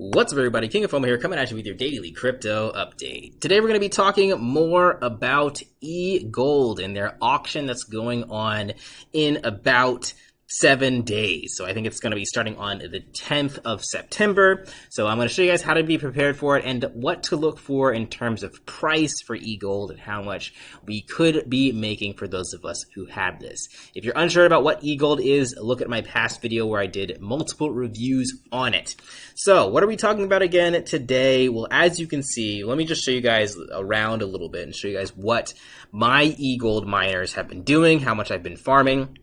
What's up, everybody? King of Fomo here, coming at you with your daily crypto update. Today we're going to be talking more about EGold and their auction that's going on in about 7 days. So I think it's going to be starting on the 10th of September. So I'm going to show you guys how to be prepared for it and what to look for in terms of price for EGold and how much we could be making for those of us who have this. If you're unsure about what EGold is, look at my past video where I did multiple reviews on it. So what are we talking about again today? Well, as you can see, let me just show you guys around a little bit and show you guys what my EGold miners have been doing, how much I've been farming.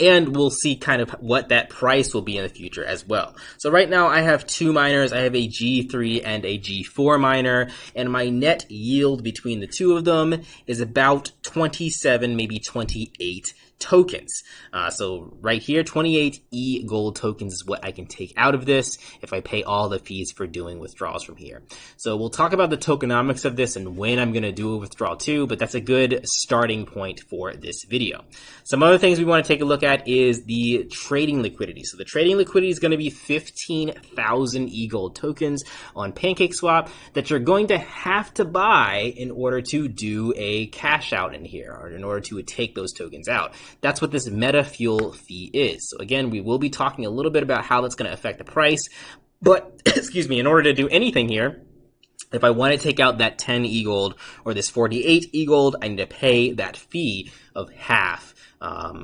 And we'll see kind of what that price will be in the future as well. So right now I have two miners. I have a G3 and a G4 miner, and my net yield between the two of them is about 27, maybe 28 tokens. So right here, 28 EGold tokens is what I can take out of this if I pay all the fees for doing withdrawals from here. So we'll talk about the tokenomics of this and when I'm going to do a withdrawal too, but that's a good starting point for this video. Some other things we want to take a look at is the trading liquidity. So the trading liquidity is going to be 15,000 EGold tokens on PancakeSwap that you're going to have to buy in order to do a cash out in here, or in order to take those tokens out. That's what this meta fuel fee is. So again, we will be talking a little bit about how that's going to affect the price, but excuse me, in order to do anything here, if I want to take out that 10 EGold or this 48 EGold, I need to pay that fee of half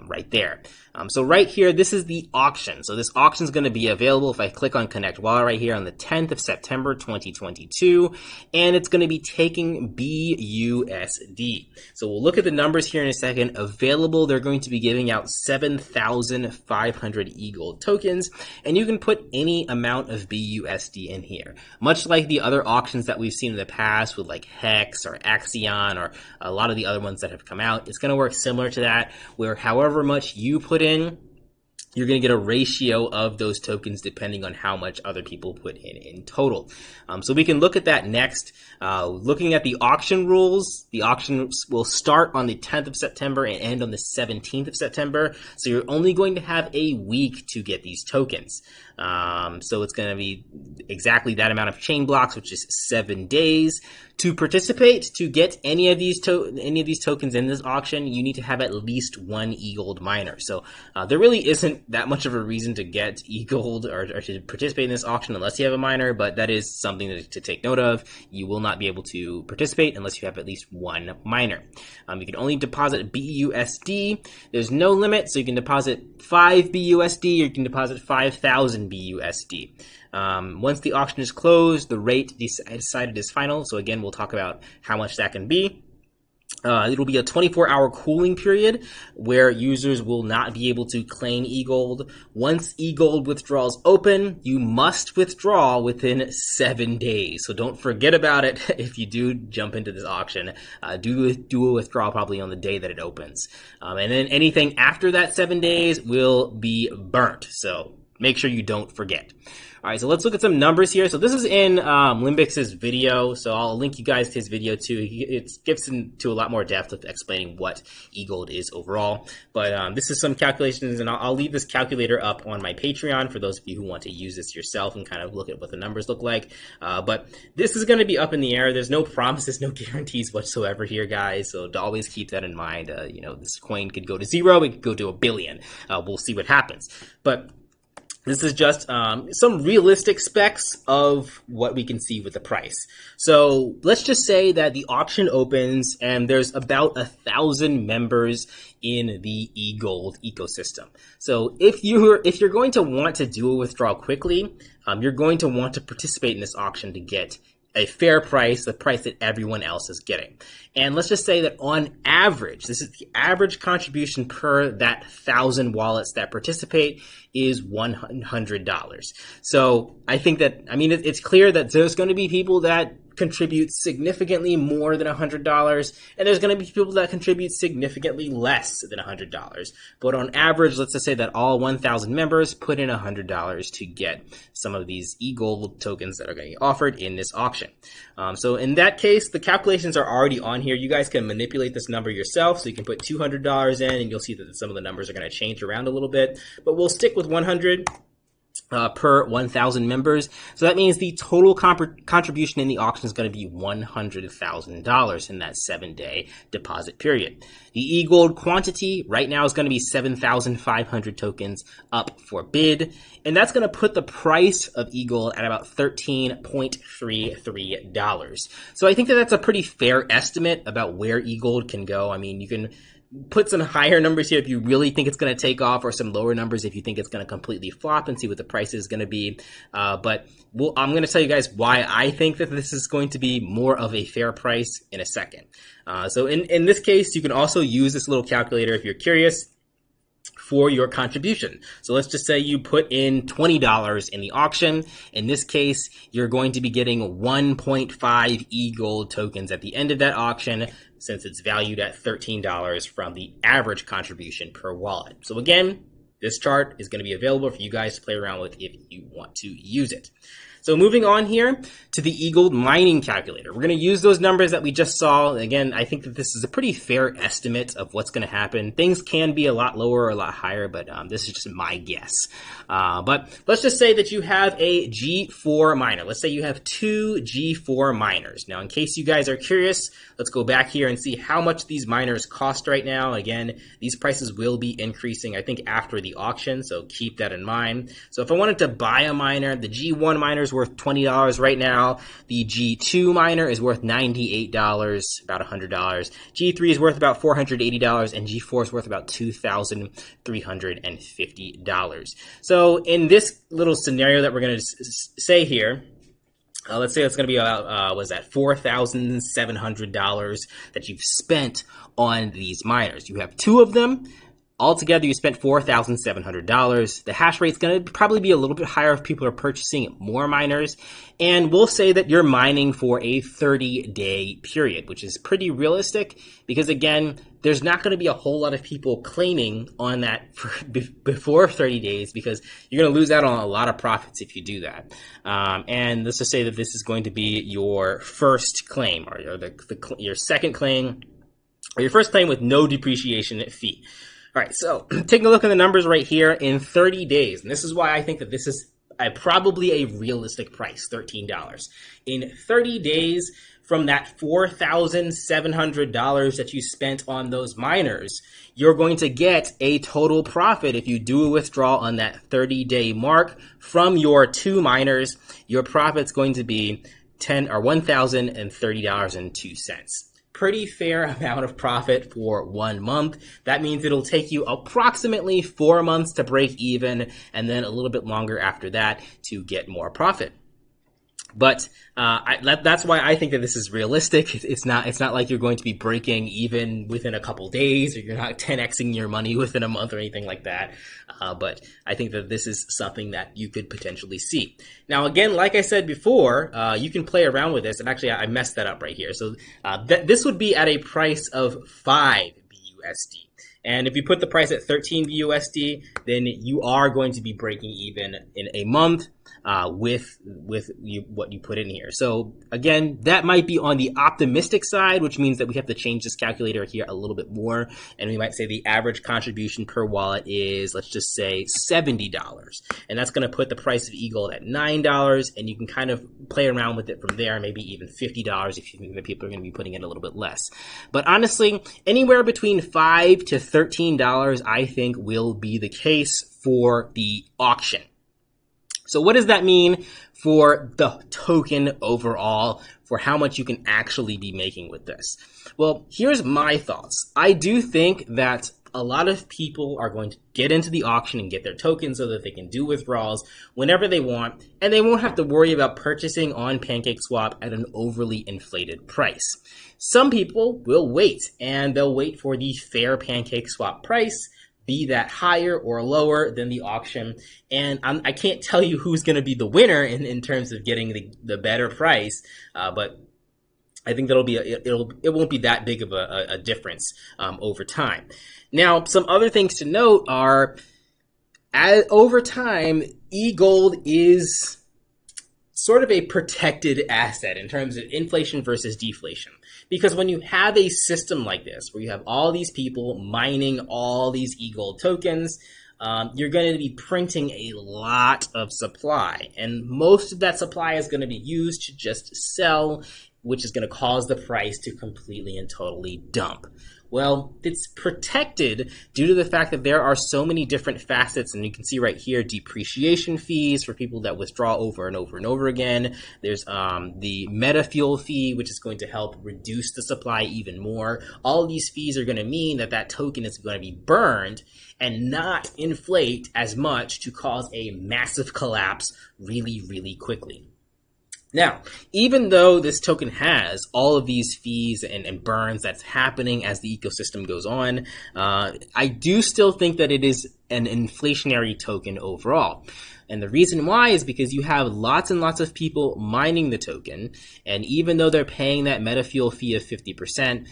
right there. So right here, this is the auction. So this auction is going to be available if I click on Connect Wallet right here on the 10th of September 2022, and it's going to be taking BUSD. So we'll look at the numbers here in a second. Available, they're going to be giving out 7,500 EGold tokens, and you can put any amount of BUSD in here. Much like the other auctions that we've seen in the past with like Hex or Axion or a lot of the other ones that have come out, it's going to work similar to that, where however much you put in, you're going to get a ratio of those tokens depending on how much other people put in total. So we can look at that next. Looking at the auction rules, the auction will start on the 10th of September and end on the 17th of September. So you're only going to have a week to get these tokens. So it's going to be exactly that amount of chain blocks, which is 7 days. To participate, to get any of these tokens in this auction, you need to have at least one EGold miner. So there really isn't that much of a reason to get EGold or to participate in this auction unless you have a miner, but that is something to take note of. You will not be able to participate unless you have at least one miner. You can only deposit BUSD. There's no limit, so you can deposit 5 BUSD or you can deposit 5,000 BUSD. Once the auction is closed, the rate decided is final. So again, we'll talk about how much that can be. It'll be a 24-hour cooling period where users will not be able to claim EGold. Once EGold withdrawals open, you must withdraw within 7 days. So don't forget about it if you do jump into this auction. Do a withdrawal probably on the day that it opens. And then anything after that 7 days will be burnt. So make sure you don't forget. All right, so let's look at some numbers here. So this is in Limbix's video, so I'll link you guys to his video too. It gets into a lot more depth of explaining what EGold is overall. But this is some calculations, and I'll leave this calculator up on my Patreon for those of you who want to use this yourself and kind of look at what the numbers look like. But this is going to be up in the air. There's no promises, no guarantees whatsoever here, guys. So to always keep that in mind. You know, this coin could go to 0, it could go to 1 billion. We'll see what happens. But this is just some realistic specs of what we can see with the price. So let's just say that the auction opens and there's about 1,000 members in the EGold ecosystem. So if you're going to want to do a withdrawal quickly, you're going to want to participate in this auction to get a fair price, the price that everyone else is getting. And let's just say that on average, this is the average contribution per that 1,000 wallets that participate is $100. So I think that, I mean, it's clear that there's going to be people that contribute significantly more than $100, and there's going to be people that contribute significantly less than $100. But on average, let's just say that all 1,000 members put in $100 to get some of these EGold tokens that are going to be offered in this auction. So in that case, the calculations are already on here. You guys can manipulate this number yourself, so you can put $200 in, and you'll see that some of the numbers are going to change around a little bit. But we'll stick with 100. per 1,000 members. So that means the total contribution in the auction is going to be $100,000 in that 7-day deposit period. The EGold quantity right now is going to be 7,500 tokens up for bid. And that's going to put the price of EGold at about $13.33. So I think that that's a pretty fair estimate about where EGold can go. I mean, you can put some higher numbers here if you really think it's going to take off, or some lower numbers if you think it's going to completely flop, and see what the price is going to be. But I'm going to tell you guys why I think that this is going to be more of a fair price in a second. So in this case, you can also use this little calculator if you're curious for your contribution. So let's just say you put in $20 in the auction. In this case, you're going to be getting 1.5 EGold tokens at the end of that auction, since it's valued at $13 from the average contribution per wallet. So again, this chart is going to be available for you guys to play around with if you want to use it. So moving on here to the EGold mining calculator. We're going to use those numbers that we just saw. Again, I think that this is a pretty fair estimate of what's going to happen. Things can be a lot lower or a lot higher, but this is just my guess. But let's just say that you have a G4 miner. Let's say you have 2 G4 miners. Now, in case you guys are curious, let's go back here and see how much these miners cost right now. Again, these prices will be increasing, I think, after the auction, so keep that in mind. So if I wanted to buy a miner, the G1 miner is worth $20 right now. The G2 miner is worth $98, about $100. G3 is worth about $480, and G4 is worth about $2,350. So in this little scenario that we're going to say here, let's say it's going to be about, was that $4,700 that you've spent on these miners. You have 2 of them. Altogether, you spent $4,700. The hash rate's going to probably be a little bit higher if people are purchasing more miners. And we'll say that you're mining for a 30-day period, which is pretty realistic because, again, there's not going to be a whole lot of people claiming on that before 30 days because you're going to lose out on a lot of profits if you do that. And let's just say that this is going to be your first claim, or your second claim, or your first claim with no depreciation fee. All right, so taking a look at the numbers right here in 30 days, and this is why I think that this is probably a realistic price, $13. In 30 days from that $4,700 that you spent on those miners, you're going to get a total profit if you do a withdrawal on that 30-day mark from your 2 miners. Your profit's going to be $1,030.02. Pretty fair amount of profit for 1 month. That means it'll take you approximately 4 months to break even, and then a little bit longer after that to get more profit. But that's why I think that this is realistic. It's not like you're going to be breaking even within a couple days, or you're not 10xing your money within a month or anything like that. But I think that this is something that you could potentially see. Now, again, like I said before, you can play around with this. And actually, I messed that up right here. So this would be at a price of 5 BUSD. And if you put the price at 13 BUSD, then you are going to be breaking even in a month with what you put in here. So again, that might be on the optimistic side, which means that we have to change this calculator here a little bit more. And we might say the average contribution per wallet is, let's just say, $70. And that's going to put the price of EGold at $9. And you can kind of play around with it from there, maybe even $50 if you think that people are going to be putting in a little bit less. But honestly, anywhere between $5 to $13, I think, will be the case for the auction. So what does that mean for the token overall, for how much you can actually be making with this? Well, here's my thoughts. I do think that a lot of people are going to get into the auction and get their tokens so that they can do withdrawals whenever they want, and they won't have to worry about purchasing on PancakeSwap at an overly inflated price. Some people will wait, and they'll wait for the fair PancakeSwap price, be that higher or lower than the auction. And I can't tell you who's going to be the winner in terms of getting the better price, but I think it won't be that big of a difference over time. Now, some other things to note are, over time, EGold is sort of a protected asset in terms of inflation versus deflation. Because when you have a system like this, where you have all these people mining all these EGold tokens, you're going to be printing a lot of supply, and most of that supply is going to be used to just sell, which is going to cause the price to completely and totally dump. Well, it's protected due to the fact that there are so many different facets, and you can see right here, depreciation fees for people that withdraw over and over and over again. There's the meta fuel fee, which is going to help reduce the supply even more. All of these fees are going to mean that that token is going to be burned and not inflate as much to cause a massive collapse really, really quickly. Now, even though this token has all of these fees and burns that's happening as the ecosystem goes on, I do still think that it is an inflationary token overall. And the reason why is because you have lots and lots of people mining the token, and even though they're paying that meta fuel fee of 50%,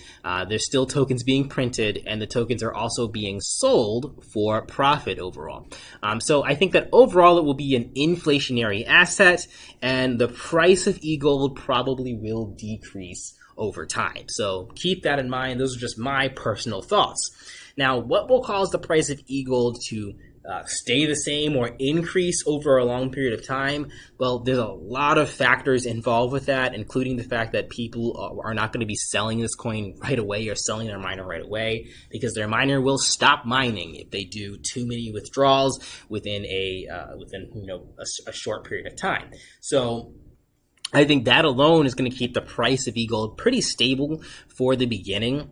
there's still tokens being printed, and the tokens are also being sold for profit overall. So I think that overall it will be an inflationary asset, and the price of EGold probably will decrease over time. So keep that in mind. Those are just my personal thoughts. Now, what will cause the price of EGold to stay the same or increase over a long period of time? Well, there's a lot of factors involved with that, including the fact that people are not going to be selling this coin right away or selling their miner right away, because their miner will stop mining if they do too many withdrawals within a short period of time. So I think that alone is going to keep the price of EGold pretty stable for the beginning.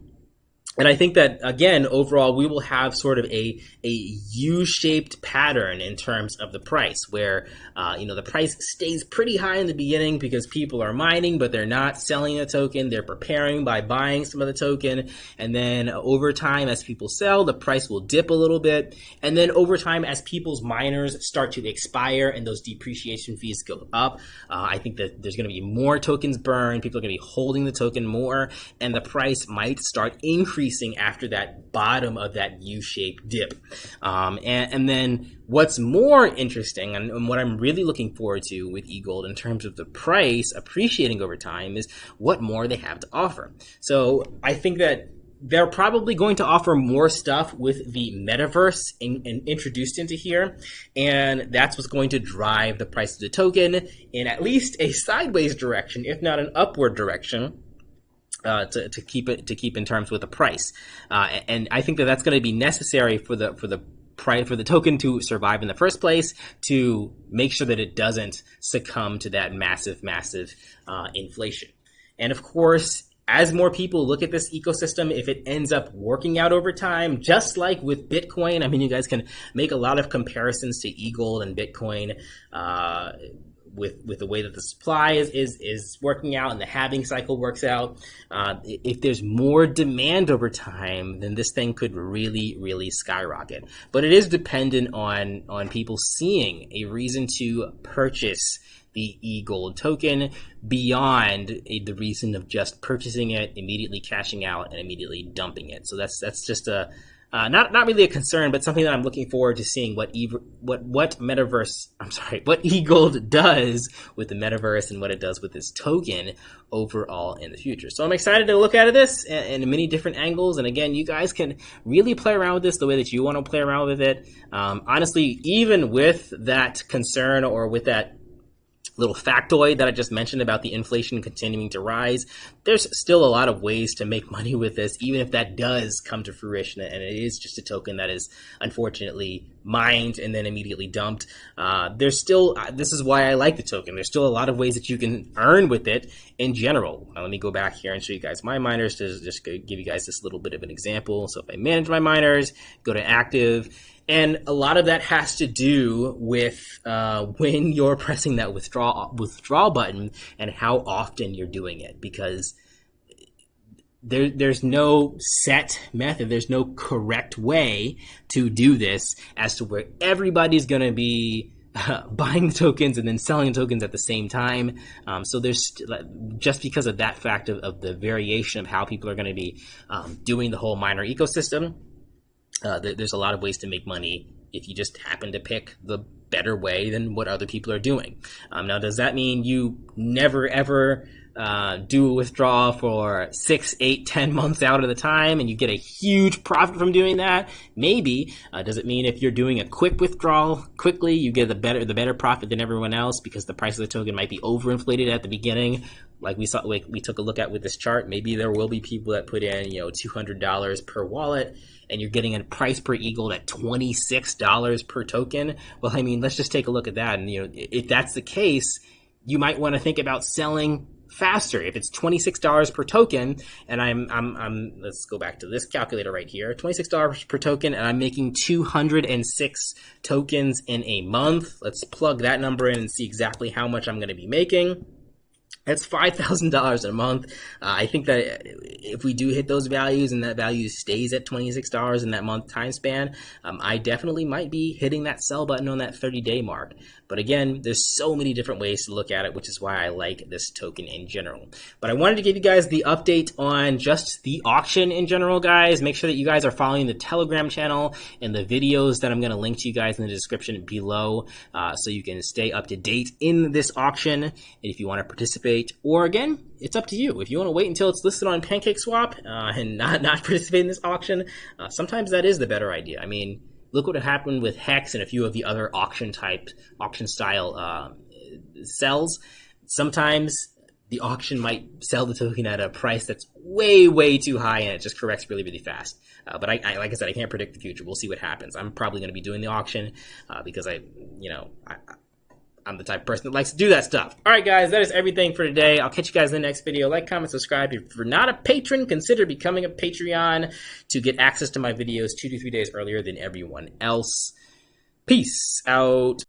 And I think that, again, overall, we will have sort of a U-shaped pattern in terms of the price, where, the price stays pretty high in the beginning because people are mining, but they're not selling a token. They're preparing by buying some of the token. And then over time, as people sell, the price will dip a little bit. And then over time, as people's miners start to expire and those depreciation fees go up, I think that there's going to be more tokens burned. People are going to be holding the token more, and the price might start increasing after that bottom of that U-shaped dip. And then what's more interesting, and what I'm really looking forward to with EGold in terms of the price appreciating over time, is what more they have to offer. So I think that they're probably going to offer more stuff with the metaverse introduced into here, and that's what's going to drive the price of the token in at least a sideways direction, if not an upward direction. To keep in terms with the price, and I think that that's going to be necessary for the token to survive in the first place, to make sure that it doesn't succumb to that massive inflation. And of course, as more people look at this ecosystem, if it ends up working out over time, just like with Bitcoin, I mean, you guys can make a lot of comparisons to EGold and Bitcoin. With the way that the supply is working out and the halving cycle works out, if there's more demand over time, then this thing could really, really skyrocket. But it is dependent on people seeing a reason to purchase the EGold token beyond the reason of just purchasing it, immediately cashing out, and immediately dumping it. So that's just a not really a concern, but something that I'm looking forward to seeing what EGold does with the metaverse and what it does with this token overall in the future. So I'm excited to look at this in many different angles. And again, you guys can really play around with this the way that you want to play around with it. Honestly, even with that concern or with that little factoid that I just mentioned about the inflation continuing to rise, there's still a lot of ways to make money with this, even if that does come to fruition and it is just a token that is unfortunately mined and then immediately dumped. There's still, this is why I like the token. There's still a lot of ways that you can earn with it in general. Now, let me go back here and show you guys my miners to just give you guys this little bit of an example. So if I manage my miners, go to active, and a lot of that has to do with when you're pressing that withdrawal button and how often you're doing it, because there's no set method, there's no correct way to do this as to where everybody's going to be buying the tokens and then selling the tokens at the same time. So there's just because of that fact of the variation of how people are going to be doing the whole miner ecosystem. There's a lot of ways to make money if you just happen to pick the better way than what other people are doing. Now, does that mean you never ever do a withdrawal for 6, 8, 10 months out at a time, and you get a huge profit from doing that. Maybe does it mean if you're doing a quick withdrawal quickly, you get the better profit than everyone else because the price of the token might be overinflated at the beginning, like we saw, like we took a look at with this chart. Maybe there will be people that put in, $200 per wallet, and you're getting a price per EGold at $26 per token. Well, I mean, let's just take a look at that, and if that's the case, you might want to think about selling faster. If it's $26 per token, and I'm let's go back to this calculator right here, $26 per token, and I'm making 206 tokens in a month. Let's plug that number in and see exactly how much I'm going to be making. That's $5,000 a month. I think that if we do hit those values and that value stays at $26 in that month time span, I definitely might be hitting that sell button on that 30-day mark. But again, there's so many different ways to look at it, which is why I like this token in general. But I wanted to give you guys the update on just the auction in general, guys. Make sure that you guys are following the Telegram channel and the videos that I'm going to link to you guys in the description below, so you can stay up to date in this auction. And if you want to participate, or again, it's up to you. If you want to wait until it's listed on PancakeSwap and not participate in this auction, sometimes that is the better idea. I mean, look what happened with Hex and a few of the other auction style sells. Sometimes the auction might sell the token at a price that's way too high, and it just corrects really fast. But like I said, I can't predict the future. We'll see what happens. I'm probably going to be doing the auction because I'm the type of person that likes to do that stuff. All right, guys, that is everything for today. I'll catch you guys in the next video. Like, comment, subscribe. If you're not a patron, consider becoming a Patreon to get access to my videos 2 to 3 days earlier than everyone else. Peace out.